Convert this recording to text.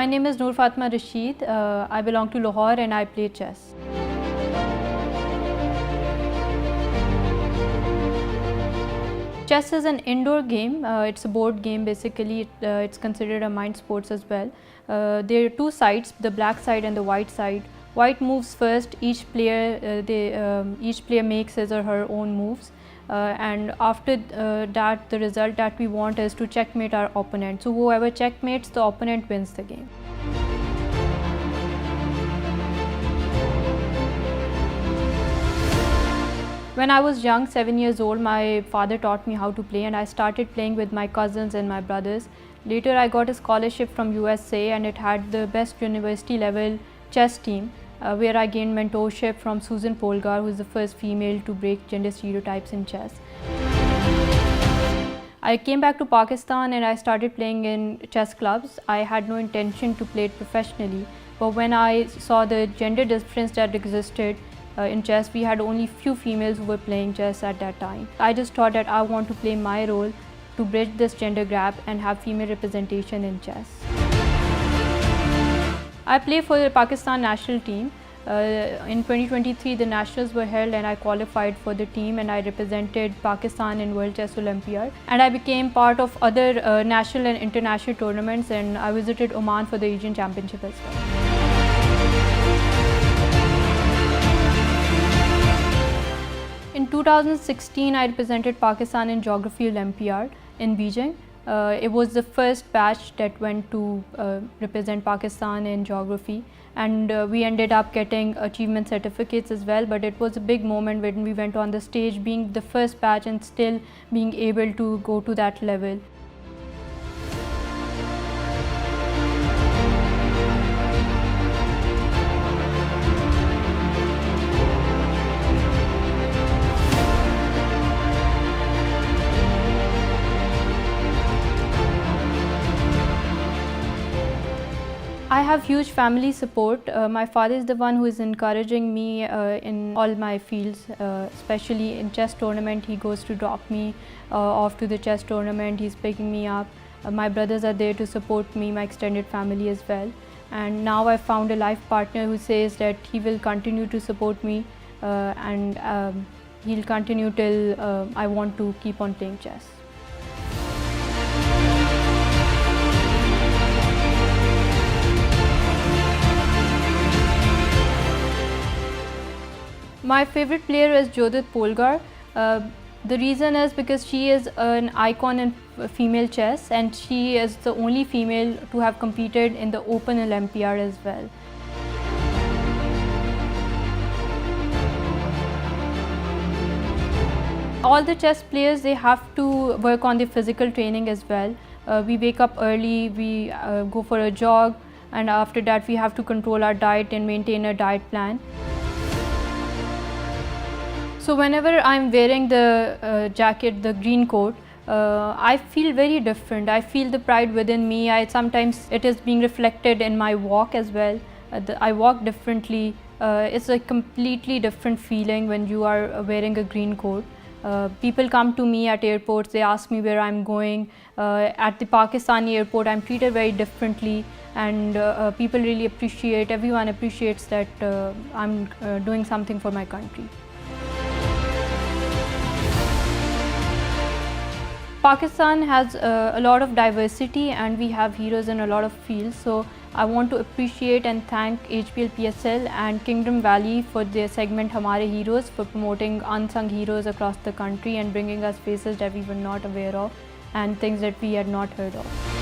My name is Noor Fatma Rashid. I belong to Lahore and I play chess. Chess is an indoor game. It's a board game basically. It's considered a mind sports as well. There are two sides, the black side and the white side. White moves first. Each player makes his or her own moves. And after that, the result that we want is to checkmate our opponent. So whoever checkmates the opponent wins the game. When I was young, 7 years old, my father taught me how to play and I started playing with my cousins and my brothers. Later I got a scholarship from USA and it had the best university level chess team where I gained mentorship from Susan Polgar, who is the first female to break gender stereotypes in chess. I came back to Pakistan and I started playing in chess clubs. I had no intention to play it professionally, but when I saw the gender difference that existed in chess, we had only few females who were playing chess at that time. I just thought that I want to play my role to bridge this gender gap and have female representation in chess. I play for the Pakistan national team. In 2023, the nationals were held and I qualified for the team and I represented Pakistan in World Chess Olympiad. And I became part of other national and international tournaments and I visited Oman for the Asian Championship as well. In 2016, I represented Pakistan in Geography Olympiad in Beijing. It was the first batch that went to represent Pakistan in geography, and we ended up getting achievement certificates as well, but it was a big moment when we went on the stage, being the first batch and still being able to go to that level. I have huge family support. My father is the one who is encouraging me in all my fields, especially in chess tournament. He goes to drop me off to the chess tournament. He's picking me up. My brothers are there to support me, my extended family as well. And now I found a life partner who says that he will continue to support me and he'll continue till I want to keep on playing chess. My favorite player is Judith Polgar. The reason is because she is an icon in female chess and she is the only female to have competed in the Open Olympiad as well. All the chess players, they have to work on their physical training as well. We wake up early, we go for a jog, and after that we have to control our diet and maintain a diet plan. So whenever I'm wearing the jacket, the green coat, I feel very different. I feel the pride within me. Sometimes it is being reflected in my walk as well. I walk differently. It's a completely different feeling when you are wearing a green coat. People come to me at airports, they ask me where I'm going. At the Pakistani airport, I'm treated very differently and people really appreciate, everyone appreciates that I'm doing something for my country. Pakistan has a lot of diversity and we have heroes in a lot of fields, so I want to appreciate and thank HPL PSL and Kingdom Valley for their segment Hamare Heroes for promoting unsung heroes across the country and bringing us faces that we were not aware of and things that we had not heard of.